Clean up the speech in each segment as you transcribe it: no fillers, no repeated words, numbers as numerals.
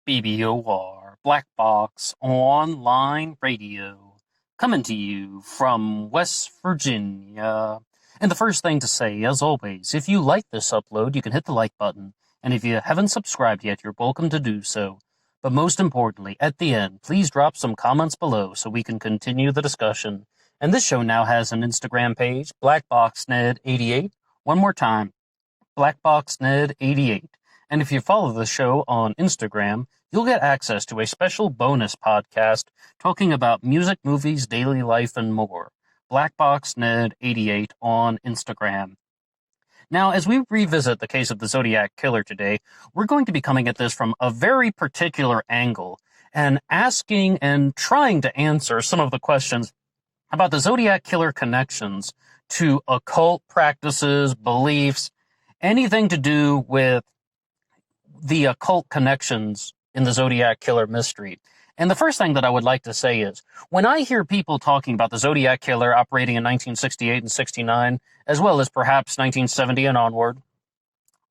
BBOR, Black Box Online Radio, coming to you from West Virginia. And the first thing to say, as always, if you like this upload, you can hit the like button. And if you haven't subscribed yet, you're welcome to do so. But most importantly, at the end, please drop some comments below so we can continue the discussion. And this show now has an Instagram page, BlackBoxNed88. One more time, BlackBoxNed88. And if you follow the show on Instagram, you'll get access to a special bonus podcast talking about music, movies, daily life, and more. BlackBoxNed88 on Instagram. Now, as we revisit the case of the Zodiac Killer today, we're going to be coming at this from a very particular angle and asking and trying to answer some of the questions about the Zodiac Killer connections to occult practices, beliefs, anything to do with the occult connections in the Zodiac Killer mystery. And the first thing that I would like to say is, when I hear people talking about the Zodiac Killer operating in 1968 and 69, as well as perhaps 1970 and onward,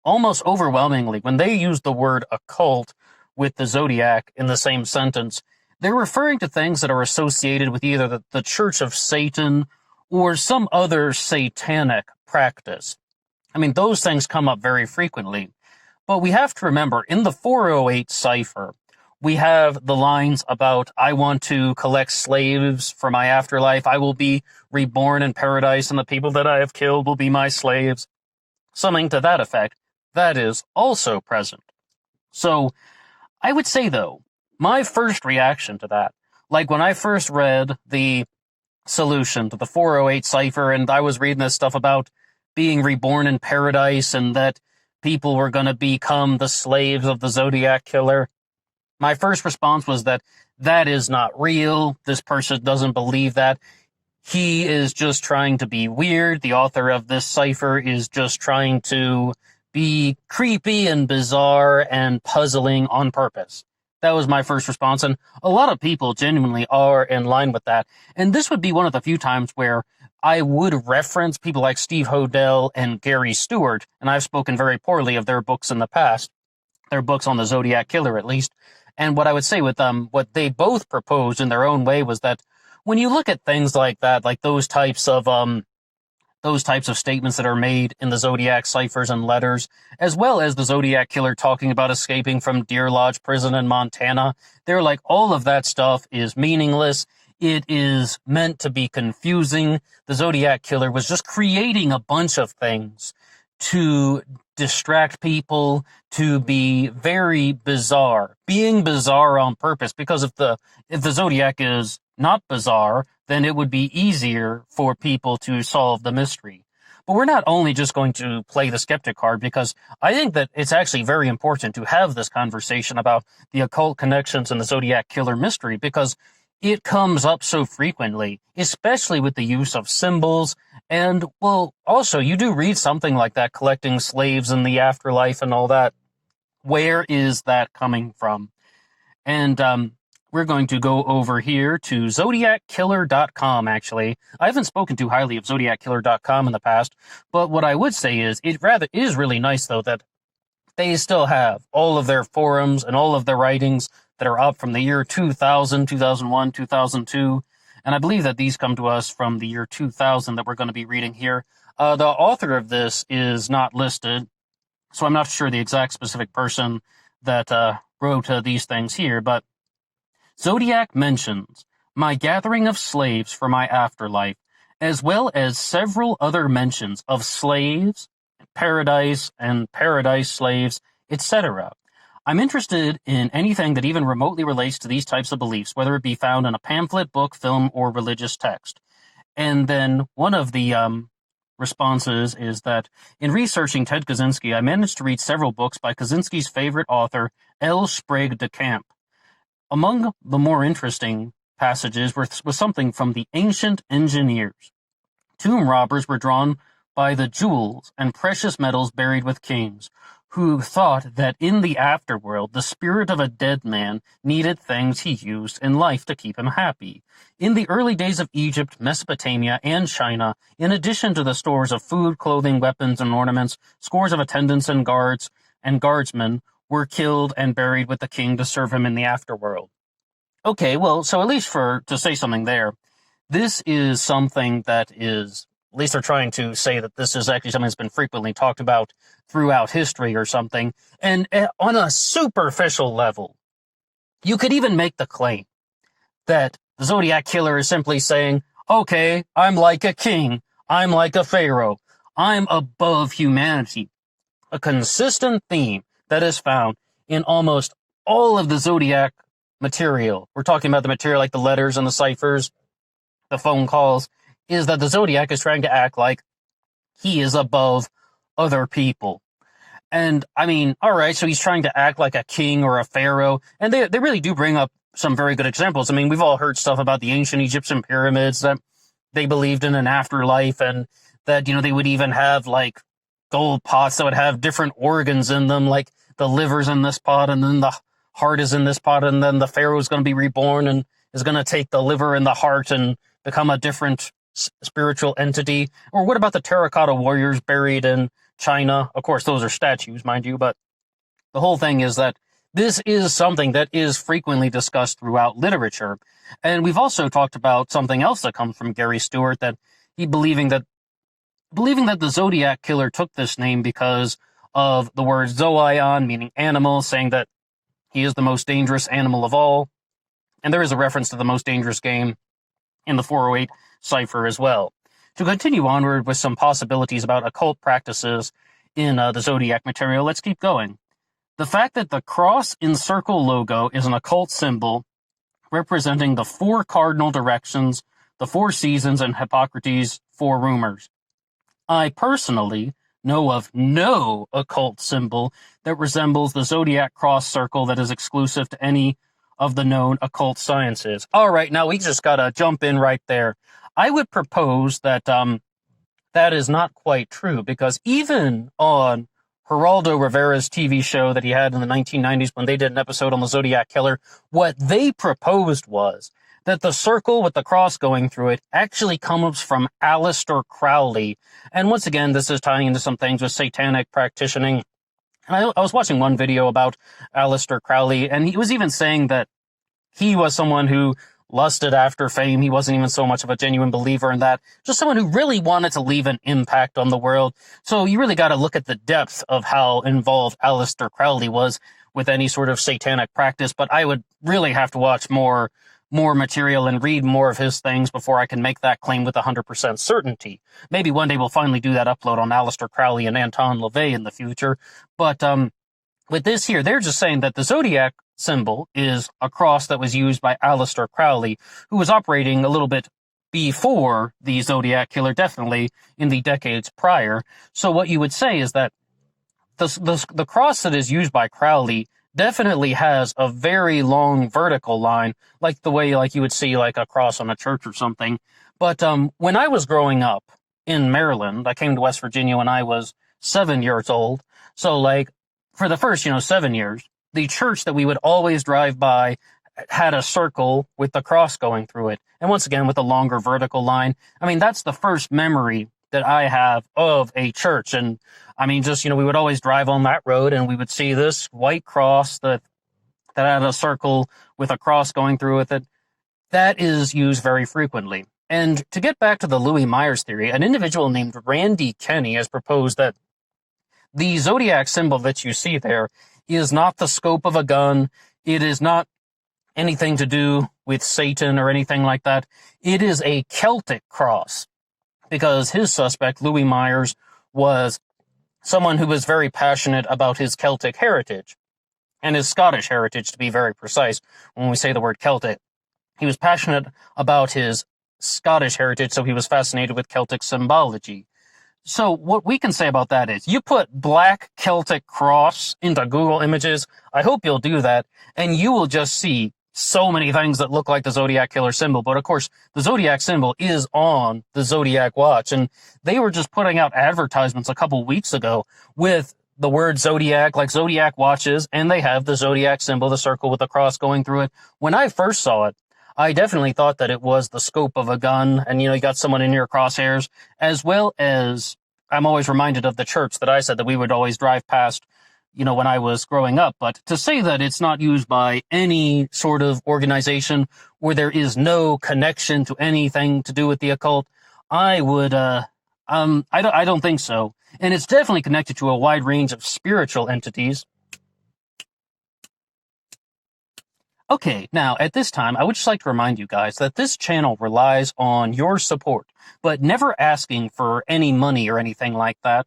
almost overwhelmingly, when they use the word occult with the Zodiac in the same sentence, they're referring to things that are associated with either the Church of Satan or some other satanic practice. I mean, those things come up very frequently. But we have to remember, in the 408 cipher, we have the lines about, I want to collect slaves for my afterlife, I will be reborn in paradise, and the people that I have killed will be my slaves. Something to that effect. That is also present. So, I would say, though, my first reaction to that, like when I first read the solution to the 408 cipher, and I was reading this stuff about being reborn in paradise, and that people were going to become the slaves of the Zodiac Killer, my first response was that is not real. This person doesn't believe that. He is just trying to be weird. The author of this cipher is just trying to be creepy and bizarre and puzzling on purpose. That was my first response, and a lot of people genuinely are in line with that. And this would be one of the few times where I would reference people like Steve Hodel and Gary Stewart, and I've spoken very poorly of their books in the past, their books on the Zodiac Killer at least. And what I would say with them, what they both proposed in their own way was that when you look at things like that, like those types of statements that are made in the Zodiac ciphers and letters, as well as the Zodiac Killer talking about escaping from Deer Lodge Prison in Montana, they're like, all of that stuff is meaningless. It is meant to be confusing. The Zodiac Killer was just creating a bunch of things to distract people, to be very bizarre, being bizarre on purpose, because if the Zodiac is not bizarre, then it would be easier for people to solve the mystery. But we're not only just going to play the skeptic card, because I think that it's actually very important to have this conversation about the occult connections in the Zodiac Killer mystery, because it comes up so frequently, especially with the use of symbols. And, well, also, you do read something like that, collecting slaves in the afterlife and all that. Where is that coming from? And we're going to go over here to ZodiacKiller.com, actually. I haven't spoken too highly of ZodiacKiller.com in the past, but what I would say is, it rather is really nice, though, that they still have all of their forums and all of their writings that are up from the year 2000, 2001, 2002. And I believe that these come to us from the year 2000 that we're going to be reading here. The author of this is not listed, so I'm not sure the exact specific person that wrote these things here, but Zodiac mentions my gathering of slaves for my afterlife, as well as several other mentions of slaves, paradise, and paradise slaves, etc. I'm interested in anything that even remotely relates to these types of beliefs, whether it be found in a pamphlet, book, film, or religious text. And then one of the responses is that in researching Ted Kaczynski, I managed to read several books by Kaczynski's favorite author, L. Sprague de Camp. Among the more interesting passages was something from the Ancient Engineers. Tomb robbers were drawn by the jewels and precious metals buried with kings, who thought that in the afterworld the spirit of a dead man needed things he used in life to keep him happy. In the early days of Egypt, Mesopotamia, and China, in addition to the stores of food, clothing, weapons, and ornaments, scores of attendants and guards and guardsmen were killed and buried with the king to serve him in the afterworld. Okay, well, so at least to say something there, this is something that is, at least they're trying to say that this is actually something that's been frequently talked about throughout history or something. And on a superficial level, you could even make the claim that the Zodiac Killer is simply saying, okay, I'm like a king. I'm like a pharaoh. I'm above humanity. A consistent theme that is found in almost all of the Zodiac material. We're talking about the material like the letters and the ciphers, the phone calls, is that the Zodiac is trying to act like he is above other people. And, I mean, all right, so he's trying to act like a king or a pharaoh, and they really do bring up some very good examples. I mean, we've all heard stuff about the ancient Egyptian pyramids, that they believed in an afterlife, and that, they would even have, like, gold pots that would have different organs in them, like the liver's in this pot, and then the heart is in this pot, and then the pharaoh's going to be reborn and is going to take the liver and the heart and become a different spiritual entity. Or what about the terracotta warriors buried in China? Of course, those are statues, mind you, but the whole thing is that this is something that is frequently discussed throughout literature. And we've also talked about something else that comes from Gary Stewart, that he believing that the Zodiac Killer took this name because of the word zoion, meaning animal, saying that he is the most dangerous animal of all. And there is a reference to the most dangerous game in the 408 cipher as well. To continue onward with some possibilities about occult practices in the Zodiac material, let's keep going. The fact that the cross in circle logo is an occult symbol representing the 4 cardinal directions, the 4 seasons, and Hippocrates' 4 rumors. I personally know of no occult symbol that resembles the zodiac cross circle that is exclusive to any of the known occult sciences. All right, now we just gotta jump in right there. I would propose that that is not quite true, because even on Geraldo Rivera's TV show that he had in the 1990s when they did an episode on the Zodiac Killer, what they proposed was that the circle with the cross going through it actually comes from Aleister Crowley. And once again, this is tying into some things with satanic practicing. And I was watching one video about Aleister Crowley, and he was even saying that he was someone who lusted after fame. He wasn't even so much of a genuine believer in that. Just someone who really wanted to leave an impact on the world. So you really got to look at the depth of how involved Aleister Crowley was with any sort of satanic practice. But I would really have to watch more material and read more of his things before I can make that claim with 100% certainty. Maybe one day we'll finally do that upload on Aleister Crowley and Anton LaVey in the future. But with this here, they're just saying that the Zodiac symbol is a cross that was used by Aleister Crowley, who was operating a little bit before the Zodiac Killer, definitely in the decades prior. So what you would say is that the cross that is used by Crowley definitely has a very long vertical line, like the way like you would see like a cross on a church or something. But when I was growing up in Maryland, I came to West Virginia when I was 7 years old. So like for the first, 7 years, the church that we would always drive by had a circle with the cross going through it. And once again, with a longer vertical line. I mean, that's the first memory that I have of a church. And I mean, just, we would always drive on that road and we would see this white cross that had a circle with a cross going through with it. That is used very frequently. And to get back to the Louis Myers theory, an individual named Randy Kenny has proposed that the zodiac symbol that you see there is not the scope of a gun. It is not anything to do with Satan or anything like that. It is a Celtic cross, because his suspect, Louis Myers, was someone who was very passionate about his Celtic heritage, and his Scottish heritage, to be very precise. When we say the word Celtic, he was passionate about his Scottish heritage, so he was fascinated with Celtic symbology. So what we can say about that is, you put black Celtic cross into Google Images, I hope you'll do that, and you will just see so many things that look like the Zodiac Killer symbol. But of course, the Zodiac symbol is on the Zodiac watch, and they were just putting out advertisements a couple weeks ago with the word Zodiac, like Zodiac watches, and they have the Zodiac symbol, the circle with the cross going through it. When I first saw it, I definitely thought that it was the scope of a gun, and you got someone in your crosshairs, as well as I'm always reminded of the church that I said that we would always drive past when I was growing up. But to say that it's not used by any sort of organization where there is no connection to anything to do with the occult, I would, I don't think so. And it's definitely connected to a wide range of spiritual entities. Okay, now, at this time, I would just like to remind you guys that this channel relies on your support, but never asking for any money or anything like that.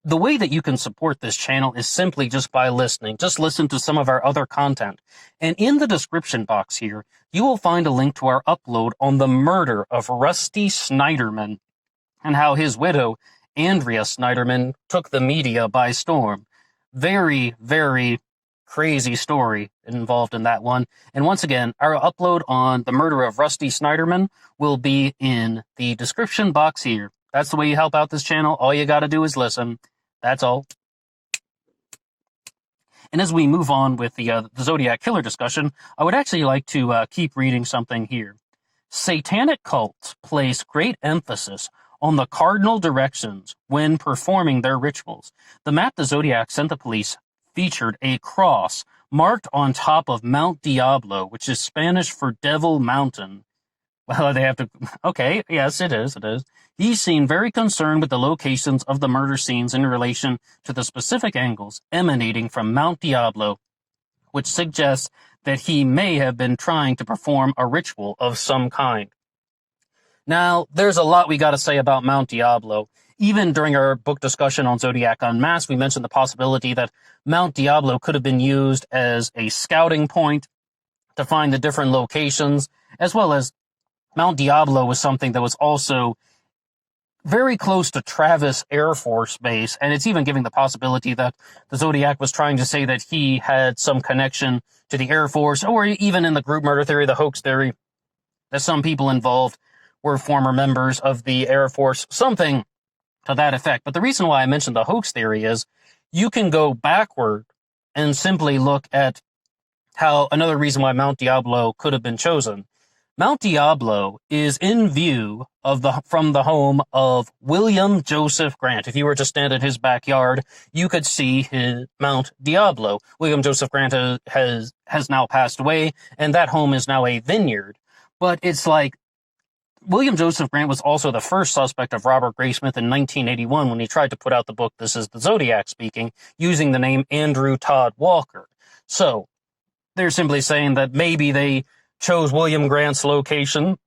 The way that you can support this channel is simply just by listening. Just listen to some of our other content. And in the description box here, you will find a link to our upload on the murder of Rusty Sneiderman and how his widow, Andrea Sneiderman, took the media by storm. Very, very crazy story involved in that one. And once again, our upload on the murder of Rusty Sneiderman will be in the description box here. That's the way you help out this channel. All you gotta do is listen. That's all. And as we move on with the Zodiac Killer discussion, I would actually like to keep reading something here. Satanic cults place great emphasis on the cardinal directions when performing their rituals. The map the Zodiac sent the police featured a cross marked on top of Mount Diablo, which is Spanish for Devil Mountain. Well, they have to... Okay, yes, it is. He seemed very concerned with the locations of the murder scenes in relation to the specific angles emanating from Mount Diablo, which suggests that he may have been trying to perform a ritual of some kind. Now, there's a lot we got to say about Mount Diablo. Even during our book discussion on Zodiac Unmasked, we mentioned the possibility that Mount Diablo could have been used as a scouting point to find the different locations, as well as Mount Diablo was something that was also very close to Travis Air Force Base, and it's even giving the possibility that the Zodiac was trying to say that he had some connection to the Air Force, or even in the group murder theory, the hoax theory, that some people involved were former members of the Air Force, something to that effect. But the reason why I mentioned the hoax theory is you can go backward and simply look at how another reason why Mount Diablo could have been chosen. Mount Diablo is in view from the home of William Joseph Grant. If you were to stand in his backyard, you could see his Mount Diablo. William Joseph Grant has now passed away, and that home is now a vineyard. But it's like, William Joseph Grant was also the first suspect of Robert Graysmith in 1981 when he tried to put out the book This Is the Zodiac Speaking, using the name Andrew Todd Walker. So, they're simply saying that maybe they chose William Grant's location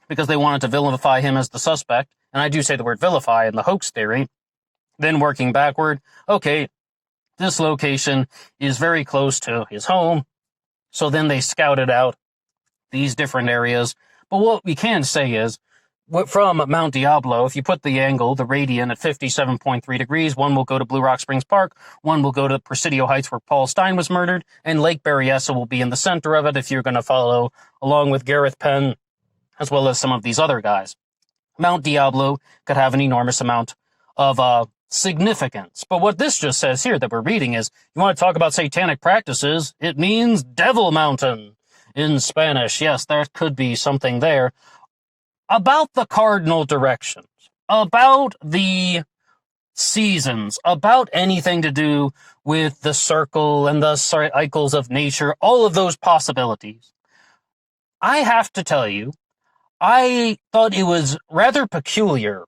because they wanted to vilify him as the suspect. And I do say the word vilify in the hoax theory. Then working backward, okay, this location is very close to his home. So then they scouted out these different areas. But what we can say is, from Mount Diablo, if you put the angle, the radian, at 57.3 degrees, one will go to Blue Rock Springs Park, one will go to Presidio Heights where Paul Stein was murdered, and Lake Berryessa will be in the center of it if you're going to follow along with Gareth Penn, as well as some of these other guys. Mount Diablo could have an enormous amount of significance. But what this just says here that we're reading is, you want to talk about satanic practices, it means Devil Mountain in Spanish. Yes, there could be something there. About the cardinal directions, about the seasons, about anything to do with the circle and the cycles of nature, all of those possibilities. I have to tell you, I thought it was rather peculiar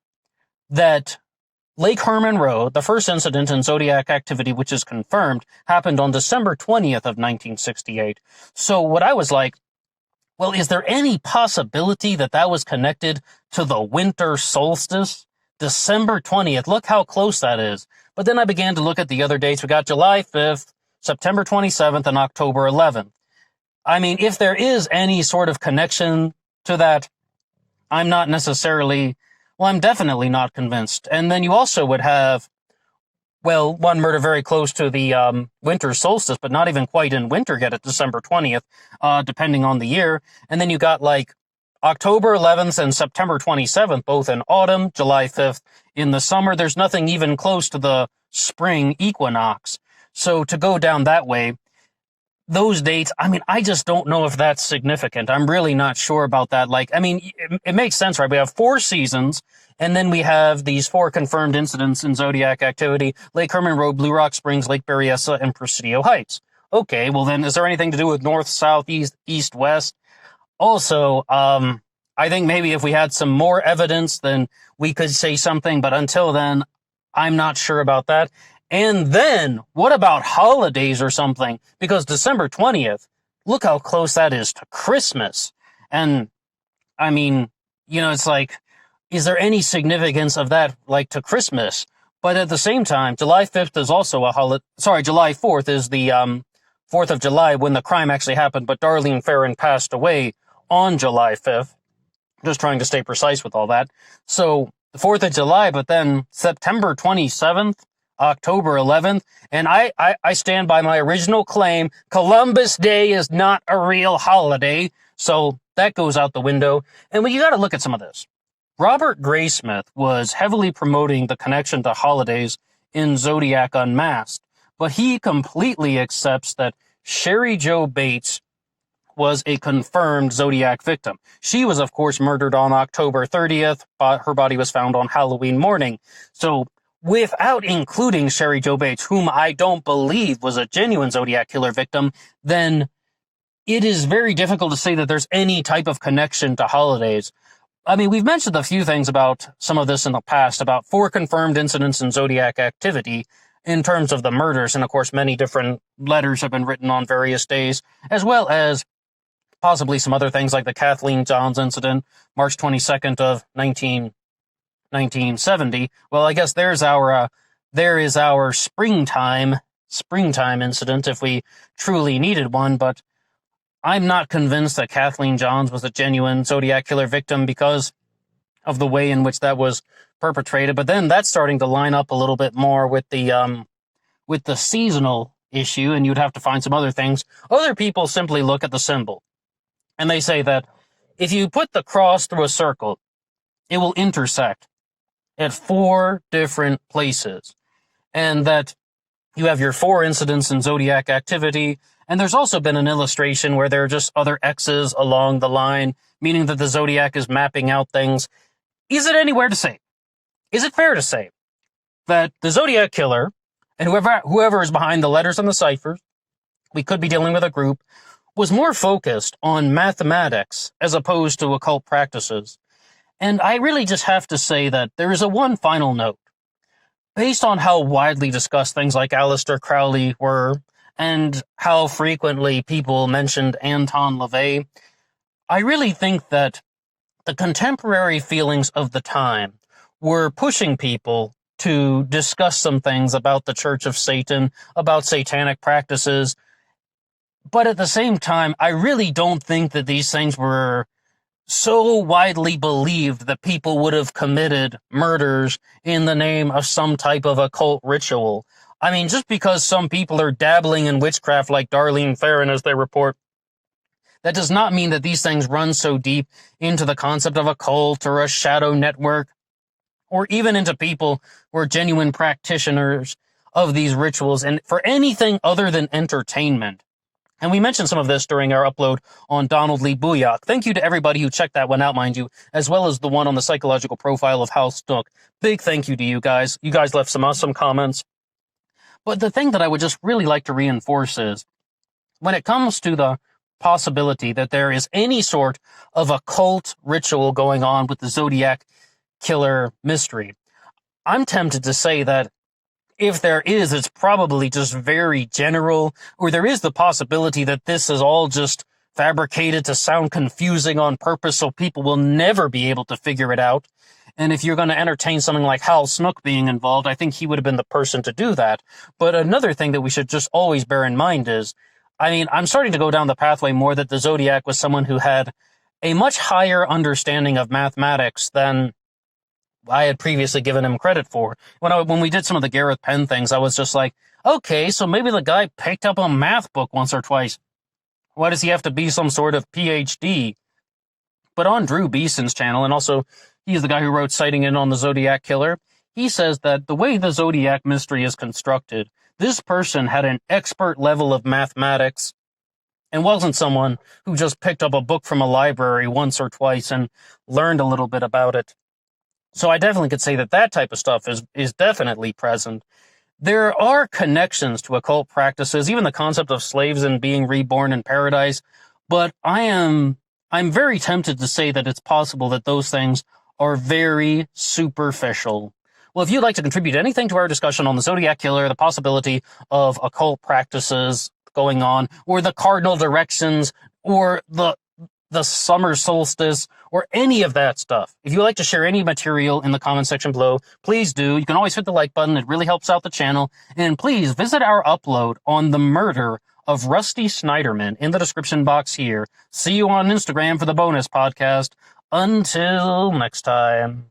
that Lake Herman Road, the first incident in Zodiac activity which is confirmed, happened on December 20th of 1968. So what I was like, well, is there any possibility that that was connected to the winter solstice? December 20th, look how close that is. But then I began to look at the other dates. We got July 5th, September 27th, and October 11th. I mean, if there is any sort of connection to that, I'm definitely not convinced. And then you also would have, well, one murder very close to the winter solstice, but not even quite in winter yet at December 20th, depending on the year. And then you got like October 11th and September 27th, both in autumn, July 5th in the summer. There's nothing even close to the spring equinox. So to go down that way, those dates, I mean, I just don't know if that's significant. I'm really not sure about that. Like, I mean, it makes sense, right? We have 4 seasons, and then we have these 4 confirmed incidents in Zodiac activity: Lake Herman Road, Blue Rock Springs, Lake Berryessa, and Presidio Heights. Okay, well then, is there anything to do with north, south, east, west? Also, I think maybe if we had some more evidence, then we could say something, but until then, I'm not sure about that. And then, what about holidays or something? Because December 20th, look how close that is to Christmas. And, I mean, you know, it's like, is there any significance of that, like, to Christmas? But at the same time, July 5th is also a holiday. Sorry, July 4th is the 4th of July, when the crime actually happened, but Darlene Ferrin passed away on July 5th. Just trying to stay precise with all that. So, the 4th of July, but then September 27th, October 11th, and I stand by my original claim: Columbus Day is not a real holiday, so that goes out the window. And you gotta look at some of this. Robert Graysmith was heavily promoting the connection to holidays in Zodiac Unmasked, but he completely accepts that Sherry Jo Bates was a confirmed Zodiac victim. She was, of course, murdered on October 30th, but her body was found on Halloween morning. So, without including Sherry Jo Bates, whom I don't believe was a genuine Zodiac killer victim, then it is very difficult to say that there's any type of connection to holidays. I mean, we've mentioned a few things about some of this in the past, about 4 confirmed incidents in Zodiac activity in terms of the murders, and of course many different letters have been written on various days, as well as possibly some other things like the Kathleen Johns incident, March 22nd of 1970. Well, I guess there is our springtime incident if we truly needed one, but I'm not convinced that Kathleen Johns was a genuine Zodiac killer victim because of the way in which that was perpetrated. But then that's starting to line up a little bit more with the seasonal issue, and you'd have to find some other things. Other people simply look at the symbol, and they say that if you put the cross through a circle, it will intersect at 4 different places, and that you have your 4 incidents in Zodiac activity, and there's also been an illustration where there are just other X's along the line, meaning that the Zodiac is mapping out things. Is it anywhere to say? Is it fair to say that the Zodiac killer, and whoever is behind the letters and the ciphers, we could be dealing with a group, was more focused on mathematics as opposed to occult practices? And I really just have to say that there is one final note. Based on how widely discussed things like Aleister Crowley were, and how frequently people mentioned Anton LaVey, I really think that the contemporary feelings of the time were pushing people to discuss some things about the Church of Satan, about satanic practices. But at the same time, I really don't think that these things were so widely believed that people would have committed murders in the name of some type of occult ritual. I mean, just because some people are dabbling in witchcraft like Darlene Ferrin, as they report, that does not mean that these things run so deep into the concept of a cult or a shadow network, or even into people who are genuine practitioners of these rituals and for anything other than entertainment. And we mentioned some of this during our upload on Donald Lee Booyak. Thank you to everybody who checked that one out, mind you, as well as the one on the psychological profile of Hal Snook. Big thank you to you guys. You guys left some awesome comments. But the thing that I would just really like to reinforce is, when it comes to the possibility that there is any sort of occult ritual going on with the Zodiac killer mystery, I'm tempted to say that if there is, it's probably just very general, or there is the possibility that this is all just fabricated to sound confusing on purpose so people will never be able to figure it out. And if you're going to entertain something like Hal Snook being involved, I think he would have been the person to do that. But another thing that we should just always bear in mind is, I mean, I'm starting to go down the pathway more that the Zodiac was someone who had a much higher understanding of mathematics than I had previously given him credit for. When we did some of the Gareth Penn things, I was just like, okay, so maybe the guy picked up a math book once or twice. Why does he have to be some sort of PhD? But on Drew Beeson's channel, and also he's the guy who wrote Sighting In on the Zodiac Killer, he says that the way the Zodiac mystery is constructed, this person had an expert level of mathematics and wasn't someone who just picked up a book from a library once or twice and learned a little bit about it. So I definitely could say that that type of stuff is definitely present. There are connections to occult practices, even the concept of slaves and being reborn in paradise, but I'm very tempted to say that it's possible that those things are very superficial. Well, if you'd like to contribute anything to our discussion on the Zodiac Killer, the possibility of occult practices going on, or the cardinal directions, or the summer solstice, or any of that stuff. If you'd like to share any material in the comment section below, please do. You can always hit the like button. It really helps out the channel. And please visit our upload on the murder of Rusty Sneiderman in the description box here. See you on Instagram for the bonus podcast. Until next time.